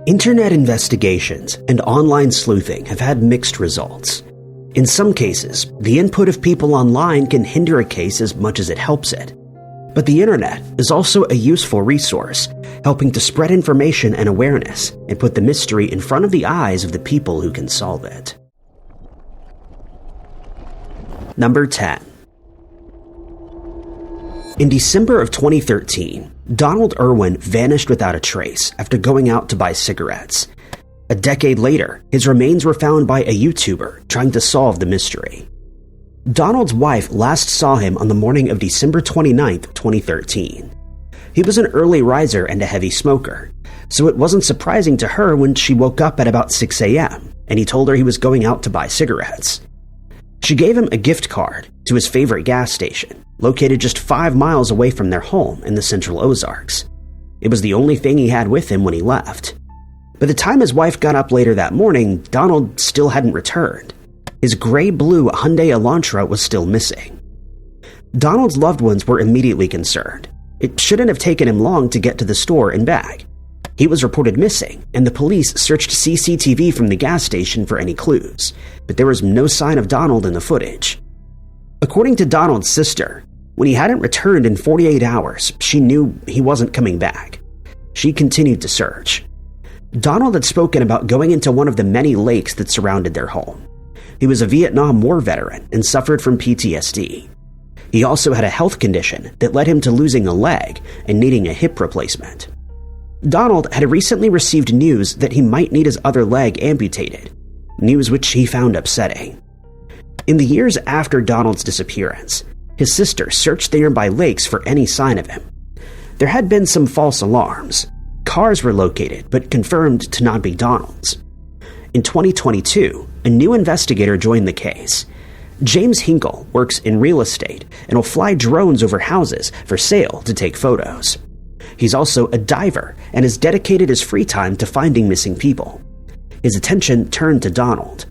Internet investigations and online sleuthing have had mixed results. In some cases, the input of people online can hinder a case as much as it helps it. But the internet is also a useful resource, helping to spread information and awareness and put the mystery in front of the eyes of the people who can solve it. Number 10. In December of 2013, Donald Irwin vanished without a trace after going out to buy cigarettes. A decade later, his remains were found by a YouTuber trying to solve the mystery. Donald's wife last saw him on the morning of December 29, 2013. He was an early riser and a heavy smoker, so it wasn't surprising to her when she woke up at about 6 a.m. and he told her he was going out to buy cigarettes. She gave him a gift card to his favorite gas station, located just 5 miles away from their home in the Central Ozarks. It was the only thing he had with him when he left. By the time his wife got up later that morning, Donald still hadn't returned. His gray-blue Hyundai Elantra was still missing. Donald's loved ones were immediately concerned. It shouldn't have taken him long to get to the store and back. He was reported missing, and the police searched CCTV from the gas station for any clues, but there was no sign of Donald in the footage. According to Donald's sister, when he hadn't returned in 48 hours, she knew he wasn't coming back. She continued to search. Donald had spoken about going into one of the many lakes that surrounded their home. He was a Vietnam War veteran and suffered from PTSD. He also had a health condition that led him to losing a leg and needing a hip replacement. Donald had recently received news that he might need his other leg amputated, news which he found upsetting. In the years after Donald's disappearance, his sister searched the nearby lakes for any sign of him. There had been some false alarms. Cars were located, but confirmed to not be Donald's. In 2022, a new investigator joined the case. James Hinkle works in real estate and will fly drones over houses for sale to take photos. He's also a diver and has dedicated his free time to finding missing people. His attention turned to Donald.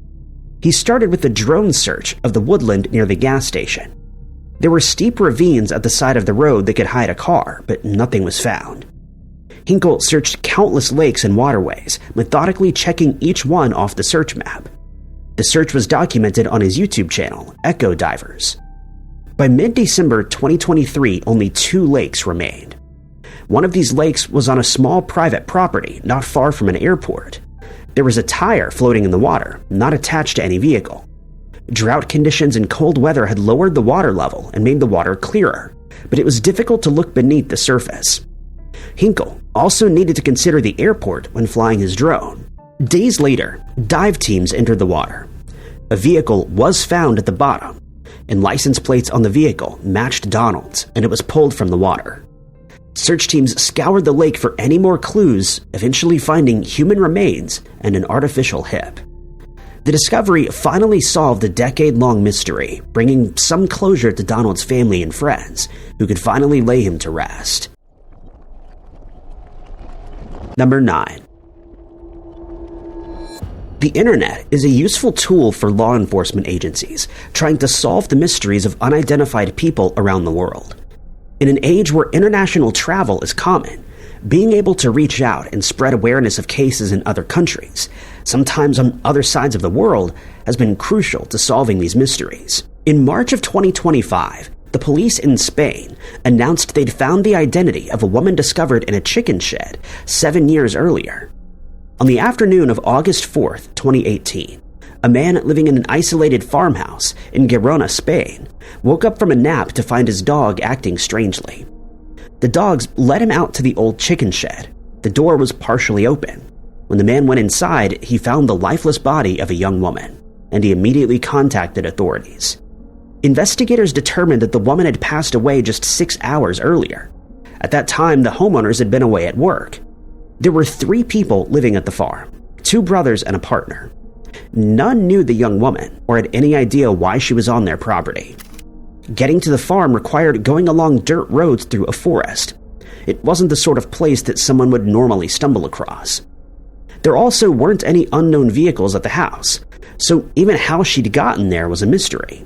He started with a drone search of the woodland near the gas station. There were steep ravines at the side of the road that could hide a car, but nothing was found. Hinkle searched countless lakes and waterways, methodically checking each one off the search map. The search was documented on his YouTube channel, Echo Divers. By mid-December 2023, only 2 lakes remained. One of these lakes was on a small private property not far from an airport. There was a tire floating in the water, not attached to any vehicle. Drought conditions and cold weather had lowered the water level and made the water clearer, but it was difficult to look beneath the surface. Hinkle also needed to consider the airport when flying his drone. Days later, dive teams entered the water. A vehicle was found at the bottom, and license plates on the vehicle matched Donald's, and it was pulled from the water. Search teams scoured the lake for any more clues, eventually finding human remains and an artificial hip. The discovery finally solved a decade-long mystery, bringing some closure to Donald's family and friends, who could finally lay him to rest. Number 9. The internet is a useful tool for law enforcement agencies trying to solve the mysteries of unidentified people around the world. In an age where international travel is common, being able to reach out and spread awareness of cases in other countries, sometimes on other sides of the world, has been crucial to solving these mysteries. In March of 2025, the police in Spain announced they'd found the identity of a woman discovered in a chicken shed 7 years earlier. On the afternoon of August 4th, 2018, a man living in an isolated farmhouse in Girona, Spain, woke up from a nap to find his dog acting strangely. The dogs led him out to the old chicken shed. The door was partially open. When the man went inside, he found the lifeless body of a young woman, and he immediately contacted authorities. Investigators determined that the woman had passed away just 6 hours earlier. At that time, the homeowners had been away at work. There were 3 people living at the farm, 2 brothers and a partner. None knew the young woman or had any idea why she was on their property. Getting to the farm required going along dirt roads through a forest. It wasn't the sort of place that someone would normally stumble across. There also weren't any unknown vehicles at the house, so even how she'd gotten there was a mystery.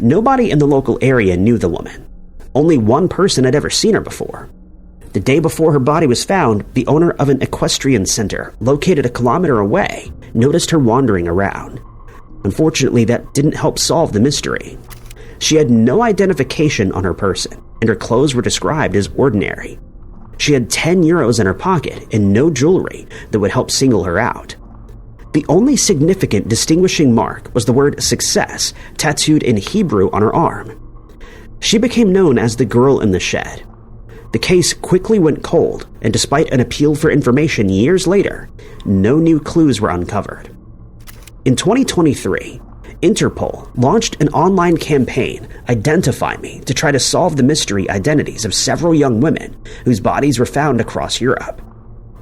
Nobody in the local area knew the woman. Only one person had ever seen her before. The day before her body was found, the owner of an equestrian center located a kilometer away noticed her wandering around. Unfortunately, that didn't help solve the mystery. She had no identification on her person, and her clothes were described as ordinary. She had 10 euros in her pocket and no jewelry that would help single her out. The only significant distinguishing mark was the word success tattooed in Hebrew on her arm. She became known as the girl in the shed. The case quickly went cold, and despite an appeal for information years later, no new clues were uncovered. In 2023, Interpol launched an online campaign, Identify Me, to try to solve the mystery identities of several young women whose bodies were found across Europe.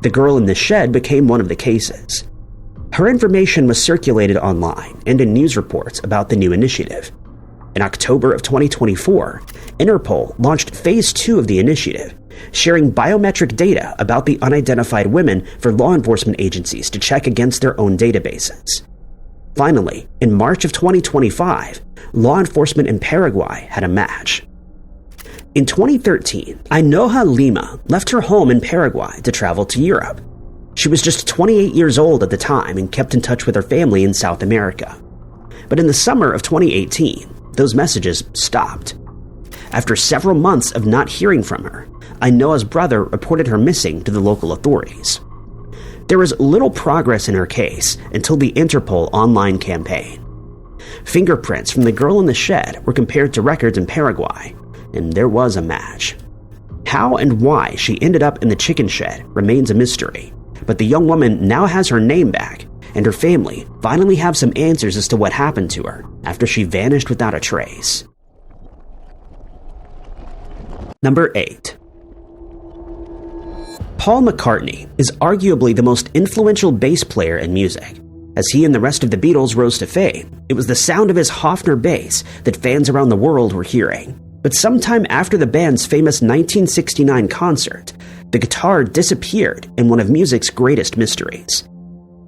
The girl in the shed became one of the cases. Her information was circulated online and in news reports about the new initiative. In October of 2024, Interpol launched Phase 2 of the initiative, sharing biometric data about the unidentified women for law enforcement agencies to check against their own databases. Finally, in March of 2025, law enforcement in Paraguay had a match. In 2013, Ainhoa Lima left her home in Paraguay to travel to Europe. She was just 28 years old at the time and kept in touch with her family in South America. But in the summer of 2018, those messages stopped. After several months of not hearing from her, Ainhoa's brother reported her missing to the local authorities. There was little progress in her case until the Interpol online campaign. Fingerprints from the girl in the shed were compared to records in Paraguay, and there was a match. How and why she ended up in the chicken shed remains a mystery, but the young woman now has her name back, and her family finally have some answers as to what happened to her after she vanished without a trace. Number 8. Paul McCartney is arguably the most influential bass player in music. As he and the rest of the Beatles rose to fame, it was the sound of his Hoffner bass that fans around the world were hearing. But sometime after the band's famous 1969 concert, the guitar disappeared in one of music's greatest mysteries.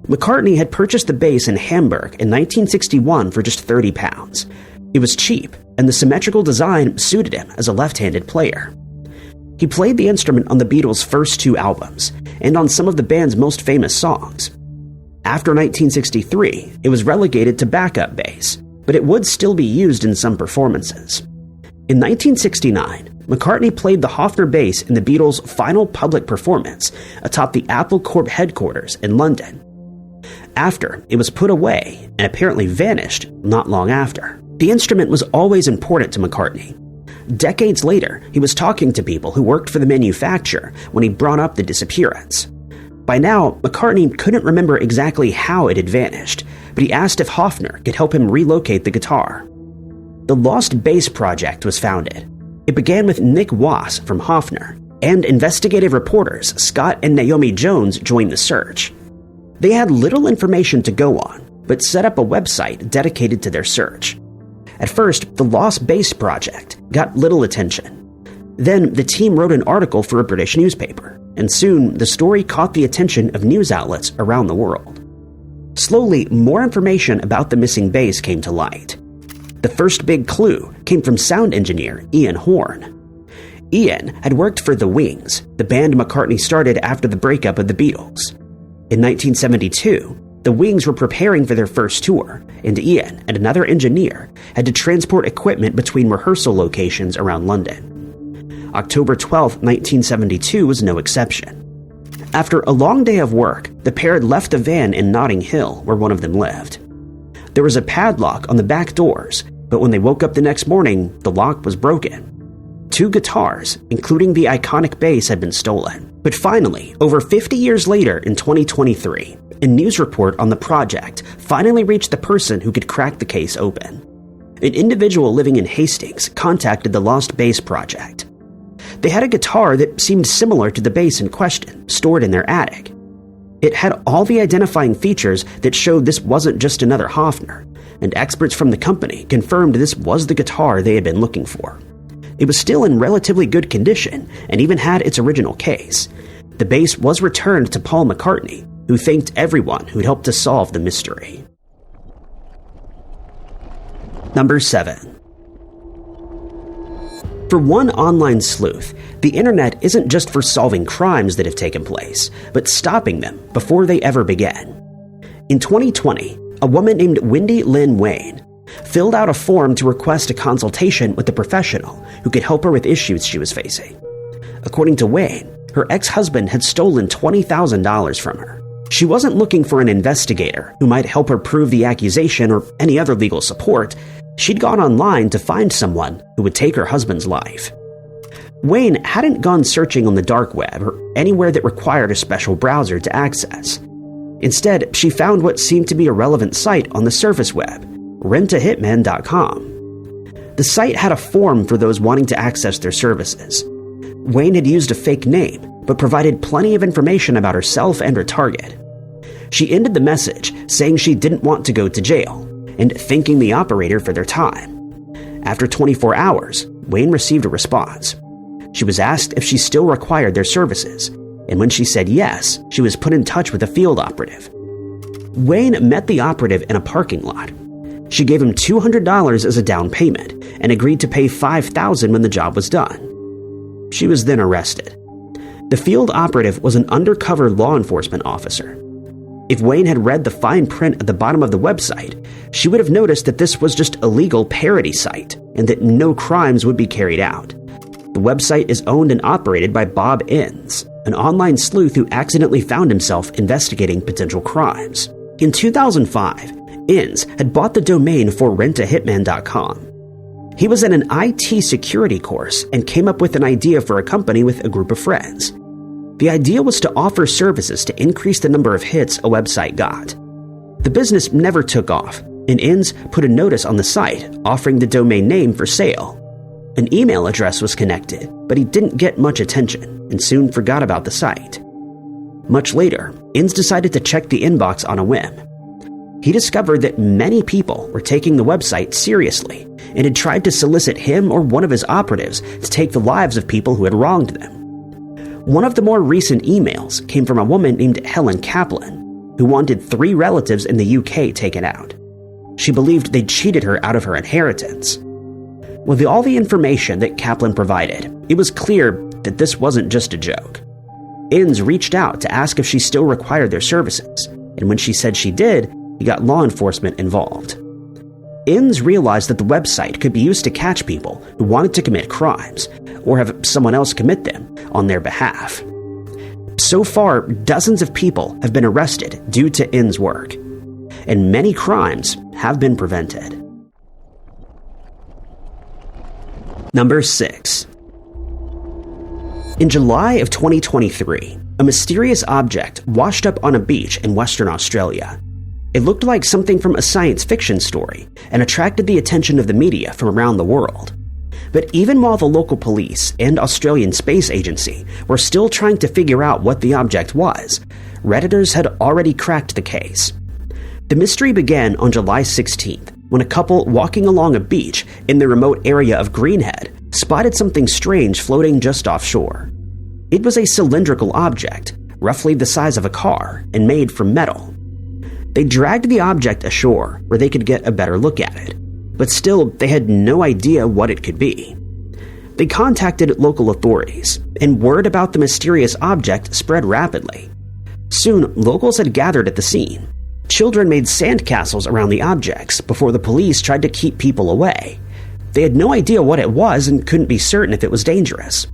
McCartney had purchased the bass in Hamburg in 1961 for just £30. It was cheap, and the symmetrical design suited him as a left-handed player. He played the instrument on the Beatles' first 2 albums, and on some of the band's most famous songs. After 1963, it was relegated to backup bass, but it would still be used in some performances. In 1969, McCartney played the Hoffner bass in the Beatles' final public performance atop the Apple Corp headquarters in London. After, it was put away and apparently vanished not long after. The instrument was always important to McCartney. Decades later, he was talking to people who worked for the manufacturer when he brought up the disappearance. By now, McCartney couldn't remember exactly how it had vanished, but he asked if Hoffner could help him relocate the guitar. The Lost Bass Project was founded. It began with Nick Wass from Hoffner, and investigative reporters Scott and Naomi Jones joined the search. They had little information to go on, but set up a website dedicated to their search. At first, the Lost Bass Project got little attention. Then, the team wrote an article for a British newspaper, and soon the story caught the attention of news outlets around the world. Slowly, more information about the missing bass came to light. The first big clue came from sound engineer Ian Horn. Ian had worked for The Wings, the band McCartney started after the breakup of the Beatles. In 1972, the Wings were preparing for their first tour, and Ian and another engineer had to transport equipment between rehearsal locations around London. October 12, 1972 was no exception. After a long day of work, the pair had left the van in Notting Hill, where one of them lived. There was a padlock on the back doors, but when they woke up the next morning, the lock was broken. 2 guitars, including the iconic bass, had been stolen. But finally, over 50 years later in 2023, a news report on the project finally reached the person who could crack the case open. An individual living in Hastings contacted the Lost Bass Project. They had a guitar that seemed similar to the bass in question, stored in their attic. It had all the identifying features that showed this wasn't just another Hoffner, and experts from the company confirmed this was the guitar they had been looking for. It was still in relatively good condition and even had its original case. The bass was returned to Paul McCartney, who thanked everyone who'd helped to solve the mystery. Number 7. For one online sleuth, the internet isn't just for solving crimes that have taken place, but stopping them before they ever began. In 2020, a woman named Wendy Lynn Wayne filled out a form to request a consultation with a professional who could help her with issues she was facing. According to Wayne, her ex-husband had stolen $20,000 from her. She wasn't looking for an investigator who might help her prove the accusation or any other legal support. She'd gone online to find someone who would take her husband's life. Wayne hadn't gone searching on the dark web or anywhere that required a special browser to access. Instead, she found what seemed to be a relevant site on the surface web, rentahitman.com. The site had a form for those wanting to access their services. Wayne had used a fake name, but provided plenty of information about herself and her target. She ended the message saying she didn't want to go to jail, and thanking the operator for their time. After 24 hours, Wayne received a response. She was asked if she still required their services, and when she said yes, she was put in touch with a field operative. Wayne met the operative in a parking lot. She gave him $200 as a down payment and agreed to pay $5,000 when the job was done. She was then arrested. The field operative was an undercover law enforcement officer. If Wayne had read the fine print at the bottom of the website, she would have noticed that this was just a legal parody site and that no crimes would be carried out. The website is owned and operated by Bob Inns, an online sleuth who accidentally found himself investigating potential crimes. In 2005, Inns had bought the domain for rentahitman.com. He was in an IT security course and came up with an idea for a company with a group of friends. The idea was to offer services to increase the number of hits a website got. The business never took off, and Inns put a notice on the site offering the domain name for sale. An email address was connected, but he didn't get much attention and soon forgot about the site. Much later, Inns decided to check the inbox on a whim. He discovered that many people were taking the website seriously and had tried to solicit him or one of his operatives to take the lives of people who had wronged them. One of the more recent emails came from a woman named Helen Kaplan, who wanted 3 relatives in the UK taken out. She believed they'd cheated her out of her inheritance. With all the information that Kaplan provided, it was clear that this wasn't just a joke. Inns reached out to ask if she still required their services, and when she said she did, he got law enforcement involved. Inns realized that the website could be used to catch people who wanted to commit crimes, or have someone else commit them on their behalf. So far, dozens of people have been arrested due to Inns' work, and many crimes have been prevented. Number 6. In July of 2023, a mysterious object washed up on a beach in Western Australia. It looked like something from a science fiction story and attracted the attention of the media from around the world. But even while the local police and Australian Space Agency were still trying to figure out what the object was, Redditors had already cracked the case. The mystery began on July 16th when a couple walking along a beach in the remote area of Greenhead spotted something strange floating just offshore. It was a cylindrical object, roughly the size of a car and made from metal. They dragged the object ashore where they could get a better look at it, but still they had no idea what it could be. They contacted local authorities, and word about the mysterious object spread rapidly. Soon, locals had gathered at the scene. Children made sandcastles around the objects before the police tried to keep people away. They had no idea what it was and couldn't be certain if it was dangerous.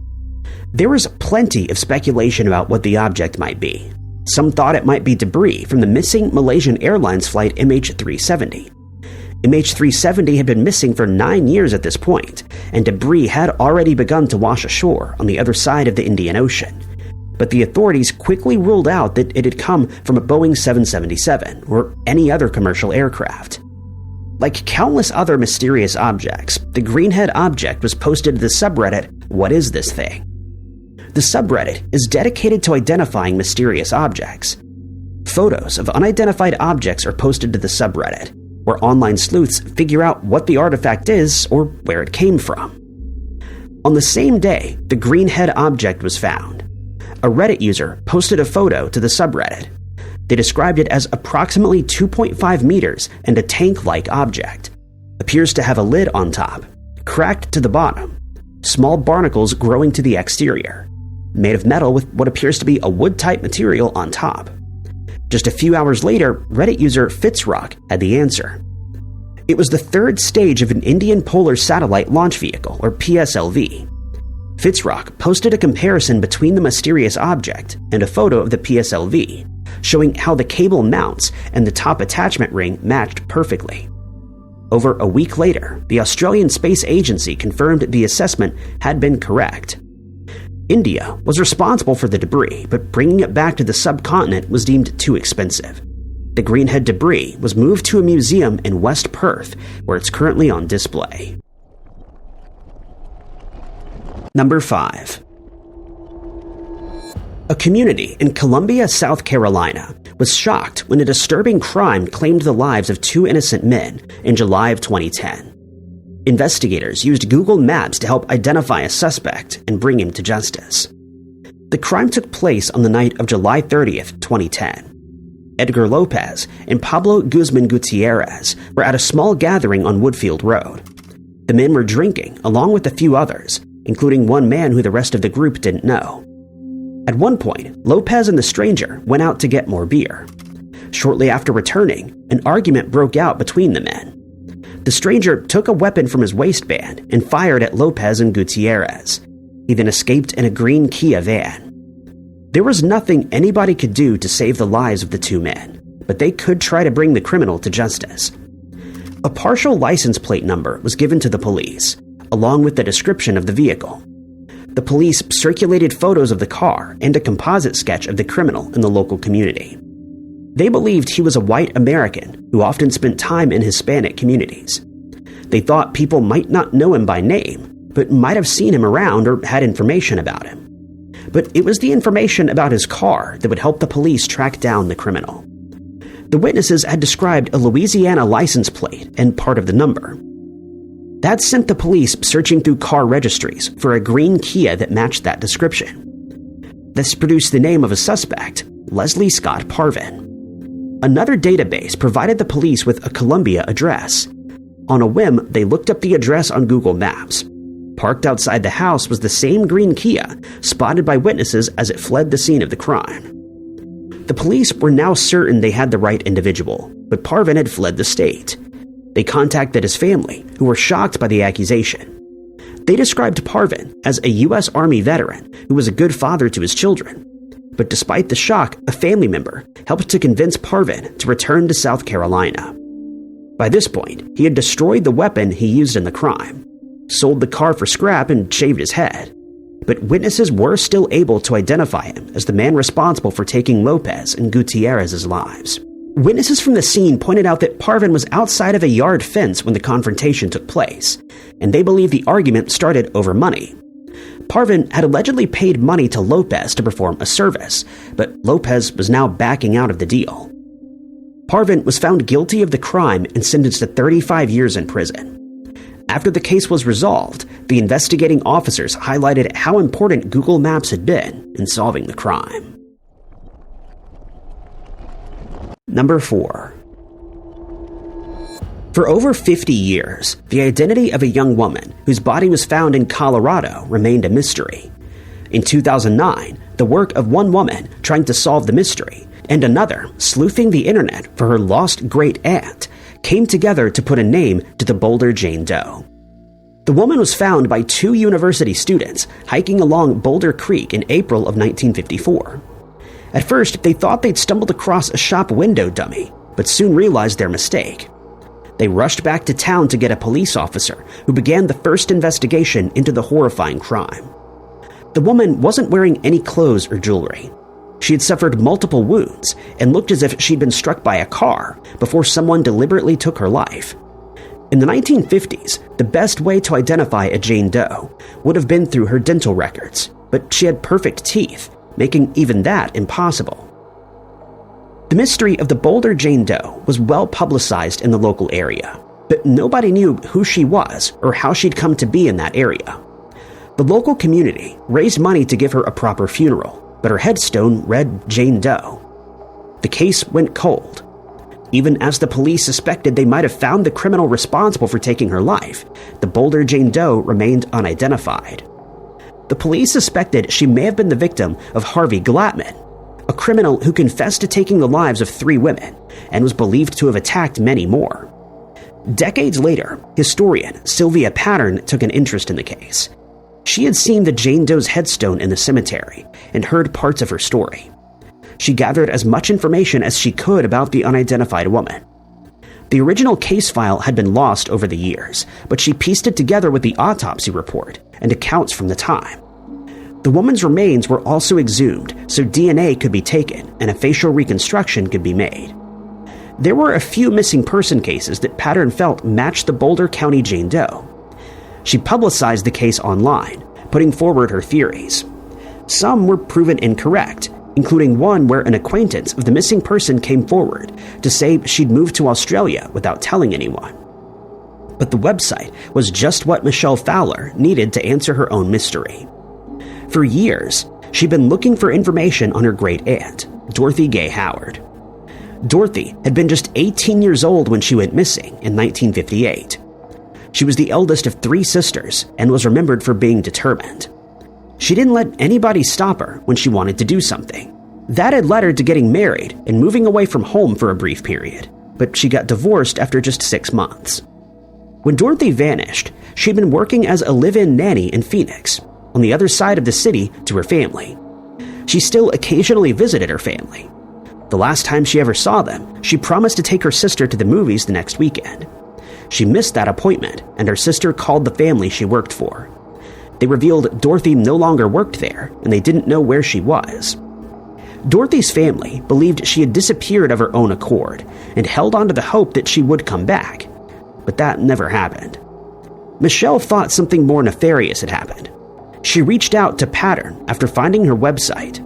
There was plenty of speculation about what the object might be. Some thought it might be debris from the missing Malaysian Airlines flight MH370. MH370 had been missing for 9 years at this point, and debris had already begun to wash ashore on the other side of the Indian Ocean. But the authorities quickly ruled out that it had come from a Boeing 777 or any other commercial aircraft. Like countless other mysterious objects, the Greenhead object was posted to the subreddit, "What is this thing?" The subreddit is dedicated to identifying mysterious objects. Photos of unidentified objects are posted to the subreddit, where online sleuths figure out what the artifact is or where it came from. On the same day, the Greenhead object was found. A Reddit user posted a photo to the subreddit. They described it as approximately 2.5 meters and a tank-like object. Appears to have a lid on top, cracked to the bottom. small barnacles growing to the exterior, made of metal with what appears to be a wood-type material on top. Just a few hours later, Reddit user Fitzrock had the answer. It was the third stage of an Indian Polar Satellite Launch Vehicle, or PSLV. Fitzrock posted a comparison between the mysterious object and a photo of the PSLV, showing how the cable mounts and the top attachment ring matched perfectly. Over a week later, the Australian Space Agency confirmed the assessment had been correct. India was responsible for the debris, but bringing it back to the subcontinent was deemed too expensive. The Greenhead debris was moved to a museum in West Perth, where it's currently on display. Number 5. A community in Columbia, South Carolina, was shocked when a disturbing crime claimed the lives of 2 innocent men in July of 2010. Investigators used Google Maps to help identify a suspect and bring him to justice. The crime took place on the night of July 30th, 2010. Edgar Lopez and Pablo Guzman Gutierrez were at a small gathering on Woodfield Road. The men were drinking, along with a few others, including one man who the rest of the group didn't know. At one point, Lopez and the stranger went out to get more beer. Shortly after returning, an argument broke out between the men. The stranger took a weapon from his waistband and fired at Lopez and Gutierrez. He then escaped in a green Kia van. There was nothing anybody could do to save the lives of the 2 men, but they could try to bring the criminal to justice. A partial license plate number was given to the police, along with the description of the vehicle. The police circulated photos of the car and a composite sketch of the criminal in the local community. They believed he was a white American who often spent time in Hispanic communities. They thought people might not know him by name, but might have seen him around or had information about him. But it was the information about his car that would help the police track down the criminal. The witnesses had described a Louisiana license plate and part of the number. That sent the police searching through car registries for a green Kia that matched that description. This produced the name of a suspect, Leslie Scott Parvin. Another database provided the police with a Columbia address. On a whim, they looked up the address on Google Maps. Parked outside the house was the same green Kia, spotted by witnesses as it fled the scene of the crime. The police were now certain they had the right individual, but Parvin had fled the state. They contacted his family, who were shocked by the accusation. They described Parvin as a U.S. Army veteran who was a good father to his children. But despite the shock, a family member helped to convince Parvin to return to South Carolina. By this point, he had destroyed the weapon he used in the crime, sold the car for scrap, and shaved his head. But witnesses were still able to identify him as the man responsible for taking Lopez and Gutierrez's lives. Witnesses from the scene pointed out that Parvin was outside of a yard fence when the confrontation took place, and they believe the argument started over money. Parvin had allegedly paid money to Lopez to perform a service, but Lopez was now backing out of the deal. Parvin was found guilty of the crime and sentenced to 35 years in prison. After the case was resolved, the investigating officers highlighted how important Google Maps had been in solving the crime. Number 4. For over 50 years, the identity of a young woman whose body was found in Colorado remained a mystery. In 2009, the work of one woman trying to solve the mystery and another sleuthing the internet for her lost great-aunt came together to put a name to the Boulder Jane Doe. The woman was found by 2 university students hiking along Boulder Creek in April of 1954. At first, they thought they'd stumbled across a shop window dummy, but soon realized their mistake. They rushed back to town to get a police officer who began the first investigation into the horrifying crime. The woman wasn't wearing any clothes or jewelry. She had suffered multiple wounds and looked as if she'd been struck by a car before someone deliberately took her life. In the 1950s, the best way to identify a Jane Doe would have been through her dental records, but she had perfect teeth, making even that impossible. The mystery of the Boulder Jane Doe was well publicized in the local area, but nobody knew who she was or how she'd come to be in that area. The local community raised money to give her a proper funeral, but her headstone read Jane Doe. The case went cold. Even as the police suspected they might have found the criminal responsible for taking her life, the Boulder Jane Doe remained unidentified. The police suspected she may have been the victim of Harvey Glatman, a criminal who confessed to taking the lives of 3 women and was believed to have attacked many more. Decades later, historian Sylvia Pattern took an interest in the case. She had seen the Jane Doe's headstone in the cemetery and heard parts of her story. She gathered as much information as she could about the unidentified woman. The original case file had been lost over the years, but she pieced it together with the autopsy report and accounts from the time. The woman's remains were also exhumed so DNA could be taken and a facial reconstruction could be made. There were a few missing person cases that Pattern felt matched the Boulder County Jane Doe. She publicized the case online, putting forward her theories. Some were proven incorrect, including one where an acquaintance of the missing person came forward to say she'd moved to Australia without telling anyone. But the website was just what Michelle Fowler needed to answer her own mystery. For years, she'd been looking for information on her great-aunt, Dorothy Gay Howard. Dorothy had been just 18 years old when she went missing in 1958. She was the eldest of 3 sisters and was remembered for being determined. She didn't let anybody stop her when she wanted to do something. That had led her to getting married and moving away from home for a brief period, but she got divorced after just 6 months. When Dorothy vanished, she'd been working as a live-in nanny in Phoenix, on the other side of the city to her family. She still occasionally visited her family. The last time she ever saw them, she promised to take her sister to the movies the next weekend. She missed that appointment, and her sister called the family she worked for. They revealed Dorothy no longer worked there, and they didn't know where she was. Dorothy's family believed she had disappeared of her own accord, and held on to the hope that she would come back. But that never happened. Michelle thought something more nefarious had happened. She reached out to Pattern after finding her website.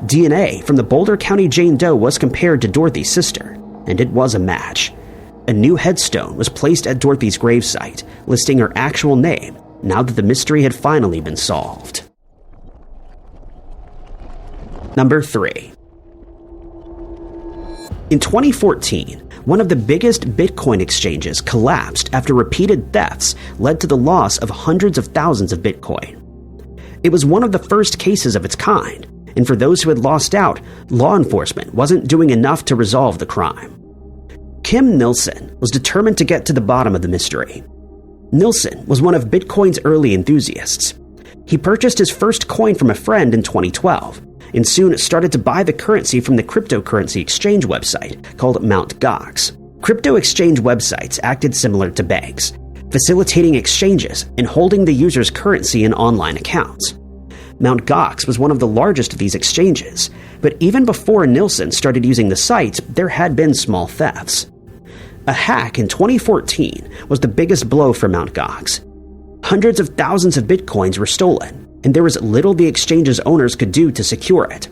DNA from the Boulder County Jane Doe was compared to Dorothy's sister, and it was a match. A new headstone was placed at Dorothy's gravesite, listing her actual name, now that the mystery had finally been solved. Number 3. In 2014, one of the biggest Bitcoin exchanges collapsed after repeated thefts led to the loss of hundreds of thousands of Bitcoin. It was one of the first cases of its kind, and for those who had lost out, law enforcement wasn't doing enough to resolve the crime. Kim Nilsson was determined to get to the bottom of the mystery. Nilsson was one of Bitcoin's early enthusiasts. He purchased his first coin from a friend in 2012, and soon started to buy the currency from the cryptocurrency exchange website called Mt. Gox. Crypto exchange websites acted similar to banks, facilitating exchanges and holding the user's currency in online accounts. Mt. Gox was one of the largest of these exchanges, but even before Nilsson started using the site, there had been small thefts. A hack in 2014 was the biggest blow for Mt. Gox. Hundreds of thousands of bitcoins were stolen, and there was little the exchange's owners could do to secure it.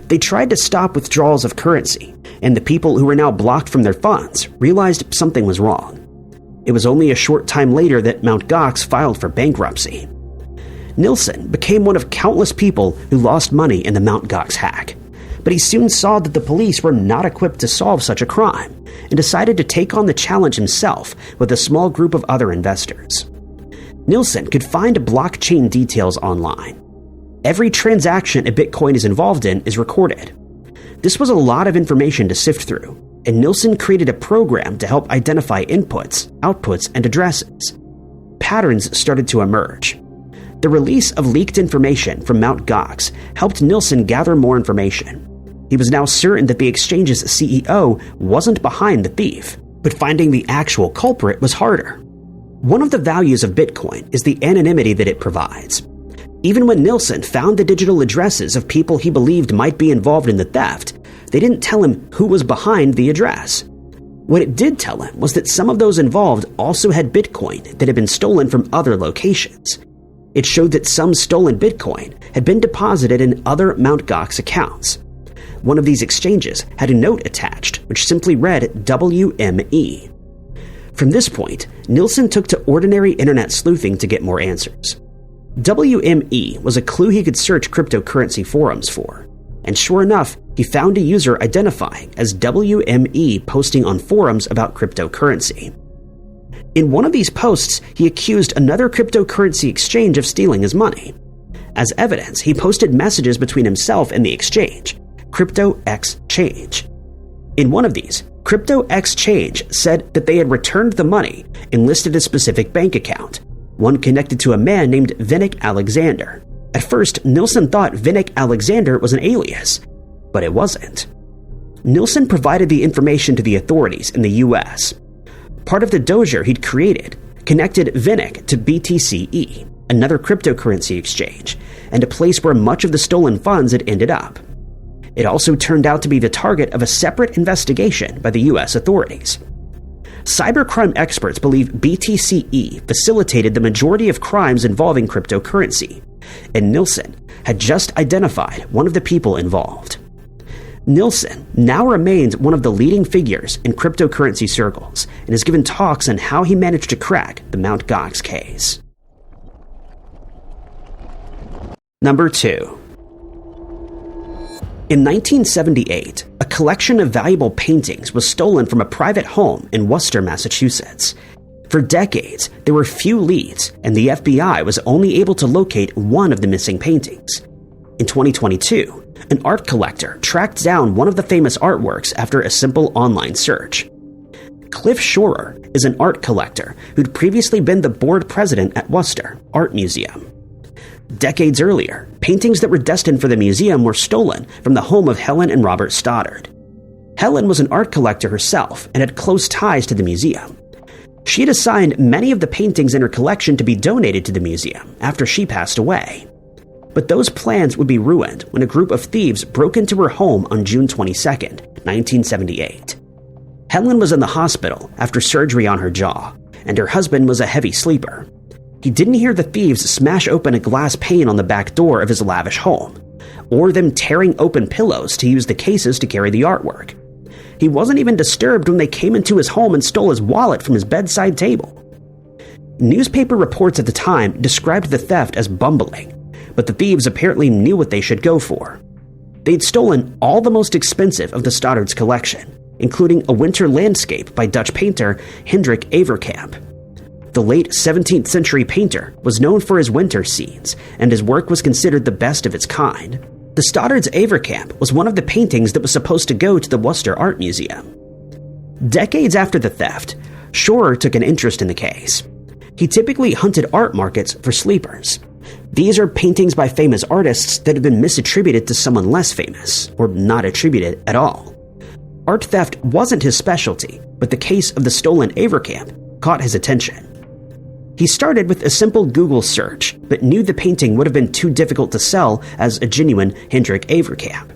They tried to stop withdrawals of currency, and the people who were now blocked from their funds realized something was wrong. It was only a short time later that Mt. Gox filed for bankruptcy. Nilsson became one of countless people who lost money in the Mt. Gox hack, but he soon saw that the police were not equipped to solve such a crime and decided to take on the challenge himself with a small group of other investors. Nilsson could find blockchain details online. Every transaction a Bitcoin is involved in is recorded. This was a lot of information to sift through, and Nilsson created a program to help identify inputs, outputs, and addresses. Patterns started to emerge. The release of leaked information from Mt. Gox helped Nilsson gather more information. He was now certain that the exchange's CEO wasn't behind the thief, but finding the actual culprit was harder. One of the values of Bitcoin is the anonymity that it provides. Even when Nilsson found the digital addresses of people he believed might be involved in the theft, they didn't tell him who was behind the address. What it did tell him was that some of those involved also had Bitcoin that had been stolen from other locations. It showed that some stolen Bitcoin had been deposited in other Mt. Gox accounts. One of these exchanges had a note attached, which simply read WME. From this point, Nilsson took to ordinary internet sleuthing to get more answers. WME was a clue he could search cryptocurrency forums for, and sure enough, he found a user identifying as WME posting on forums about cryptocurrency. In one of these posts, he accused another cryptocurrency exchange of stealing his money. As evidence, he posted messages between himself and the exchange, CryptoXChange. In one of these, CryptoXChange said that they had returned the money and listed a specific bank account, one connected to a man named Vinnick Alexander. At first, Nilsen thought Vinnick Alexander was an alias, but it wasn't. Nilsen provided the information to the authorities in the US. Part of the dozier he'd created connected Vinnick to BTCE, another cryptocurrency exchange, and a place where much of the stolen funds had ended up. It also turned out to be the target of a separate investigation by the US authorities. Cybercrime experts believe BTCE facilitated the majority of crimes involving cryptocurrency, and Nilsen had just identified one of the people involved. Nilsen now remains one of the leading figures in cryptocurrency circles and has given talks on how he managed to crack the Mt. Gox case. Number 2. In 1978, a collection of valuable paintings was stolen from a private home in Worcester, Massachusetts. For decades, there were few leads, and the FBI was only able to locate one of the missing paintings. In 2022, an art collector tracked down one of the famous artworks after a simple online search. Cliff Schorer is an art collector who'd previously been the board president at Worcester Art Museum. Decades earlier, paintings that were destined for the museum were stolen from the home of Helen and Robert Stoddard. Helen was an art collector herself and had close ties to the museum. She had assigned many of the paintings in her collection to be donated to the museum after she passed away. But those plans would be ruined when a group of thieves broke into her home on June 22, 1978. Helen was in the hospital after surgery on her jaw, and her husband was a heavy sleeper. He didn't hear the thieves smash open a glass pane on the back door of his lavish home, or them tearing open pillows to use the cases to carry the artwork. He wasn't even disturbed when they came into his home and stole his wallet from his bedside table. Newspaper reports at the time described the theft as bumbling, but the thieves apparently knew what they should go for. They'd stolen all the most expensive of the Stoddard's collection, including a winter landscape by Dutch painter Hendrik Averamp. The late 17th century painter was known for his winter scenes, and his work was considered the best of its kind. The Stoddard's Averamp was one of the paintings that was supposed to go to the Worcester Art Museum. Decades after the theft, Schorer took an interest in the case. He typically hunted art markets for sleepers. These are paintings by famous artists that have been misattributed to someone less famous, or not attributed at all. Art theft wasn't his specialty, but the case of the stolen Averamp caught his attention. He started with a simple Google search, but knew the painting would have been too difficult to sell as a genuine Hendrik Averamp.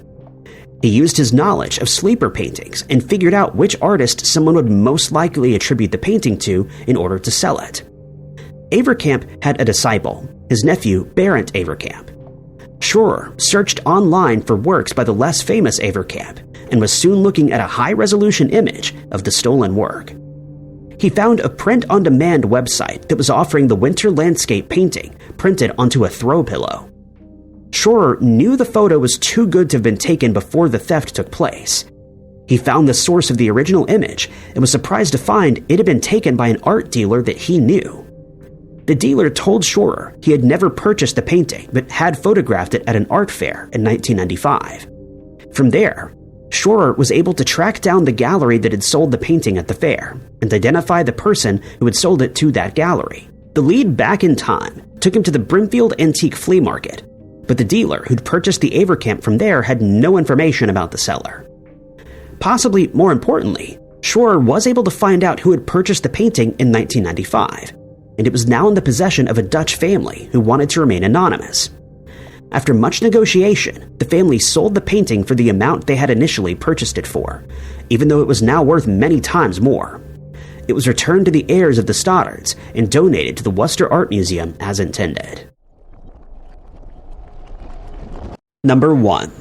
He used his knowledge of sleeper paintings and figured out which artist someone would most likely attribute the painting to in order to sell it. Averamp had a disciple, his nephew Berend Averamp. Schorer searched online for works by the less famous Averamp and was soon looking at a high-resolution image of the stolen work. He found a print-on-demand website that was offering the winter landscape painting printed onto a throw pillow. Schorer knew the photo was too good to have been taken before the theft took place. He found the source of the original image and was surprised to find it had been taken by an art dealer that he knew. The dealer told Schorer he had never purchased the painting but had photographed it at an art fair in 1995. From there, Schorer was able to track down the gallery that had sold the painting at the fair and identify the person who had sold it to that gallery. The lead back in time took him to the Brimfield Antique Flea Market, but the dealer who'd purchased the Averamp from there had no information about the seller. Possibly more importantly, Schorer was able to find out who had purchased the painting in 1995, and it was now in the possession of a Dutch family who wanted to remain anonymous. After much negotiation, the family sold the painting for the amount they had initially purchased it for, even though it was now worth many times more. It was returned to the heirs of the Stoddards and donated to the Worcester Art Museum as intended. Number 1.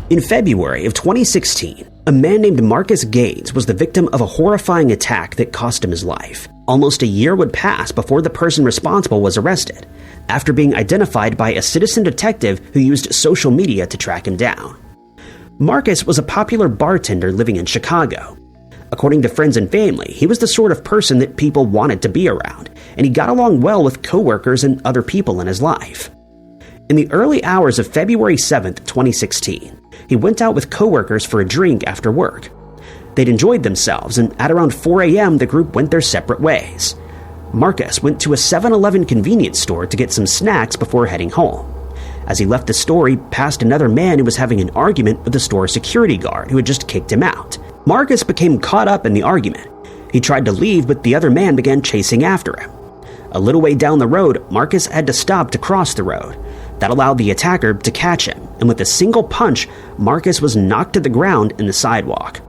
In February of 2016, a man named Marcus Gaines was the victim of a horrifying attack that cost him his life. Almost a year would pass before the person responsible was arrested, after being identified by a citizen detective who used social media to track him down. Marcus was a popular bartender living in Chicago. According to friends and family, he was the sort of person that people wanted to be around, and he got along well with coworkers and other people in his life. In the early hours of February 7, 2016, he went out with coworkers for a drink after work. They'd enjoyed themselves, and at around 4 a.m. the group went their separate ways. Marcus went to a 7-Eleven convenience store to get some snacks before heading home. As he left the store, he passed another man who was having an argument with the store security guard who had just kicked him out. Marcus became caught up in the argument. He tried to leave, but the other man began chasing after him. A little way down the road, Marcus had to stop to cross the road. That allowed the attacker to catch him, and with a single punch, Marcus was knocked to the ground in the sidewalk.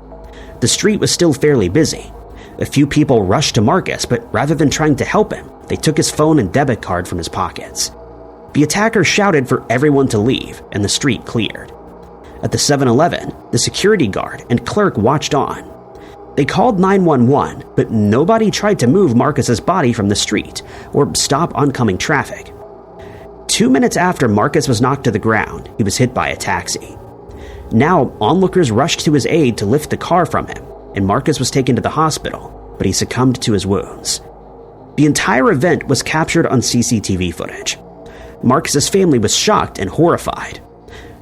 The street was still fairly busy. A few people rushed to Marcus, but rather than trying to help him, they took his phone and debit card from his pockets. The attacker shouted for everyone to leave, and the street cleared. At the 7-Eleven, the security guard and clerk watched on. They called 911, but nobody tried to move Marcus's body from the street or stop oncoming traffic. 2 minutes after Marcus was knocked to the ground, he was hit by a taxi. Now, onlookers rushed to his aid to lift the car from him, and Marcus was taken to the hospital, but he succumbed to his wounds. The entire event was captured on CCTV footage. Marcus's family was shocked and horrified.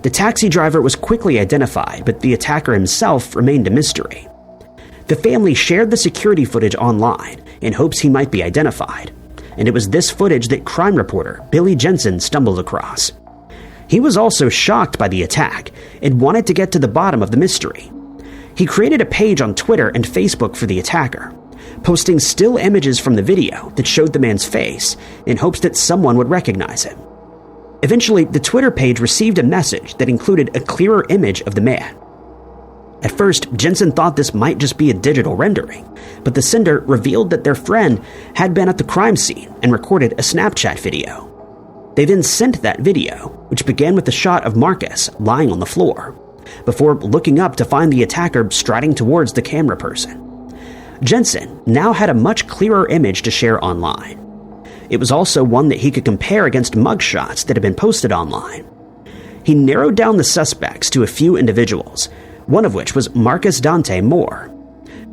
The taxi driver was quickly identified, but the attacker himself remained a mystery. The family shared the security footage online in hopes he might be identified, and it was this footage that crime reporter Billy Jensen stumbled across. He was also shocked by the attack and wanted to get to the bottom of the mystery. He created a page on Twitter and Facebook for the attacker, posting still images from the video that showed the man's face in hopes that someone would recognize him. Eventually, the Twitter page received a message that included a clearer image of the man. At first, Jensen thought this might just be a digital rendering, but the sender revealed that their friend had been at the crime scene and recorded a Snapchat video. They then sent that video, which began with a shot of Marcus lying on the floor, before looking up to find the attacker striding towards the camera person. Jensen now had a much clearer image to share online. It was also one that he could compare against mugshots that had been posted online. He narrowed down the suspects to a few individuals, one of which was Marcus Dante Moore.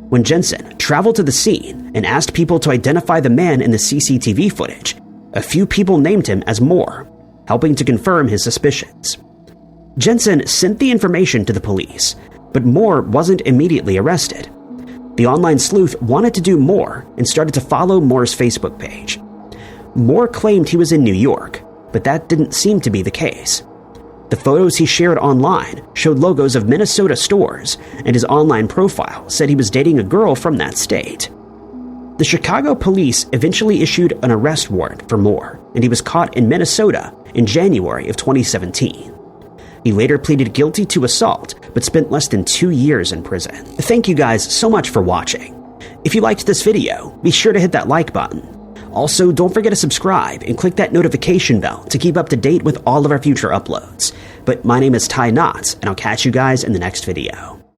When Jensen traveled to the scene and asked people to identify the man in the CCTV footage, a few people named him as Moore, helping to confirm his suspicions. Jensen sent the information to the police, but Moore wasn't immediately arrested. The online sleuth wanted to do more and started to follow Moore's Facebook page. Moore claimed he was in New York, but that didn't seem to be the case. The photos he shared online showed logos of Minnesota stores, and his online profile said he was dating a girl from that state. The Chicago police eventually issued an arrest warrant for Moore, and he was caught in Minnesota in January of 2017. He later pleaded guilty to assault, but spent less than 2 years in prison. Thank you guys so much for watching. If you liked this video, be sure to hit that like button. Also, don't forget to subscribe and click that notification bell to keep up to date with all of our future uploads. But my name is Ty Knotts, and I'll catch you guys in the next video.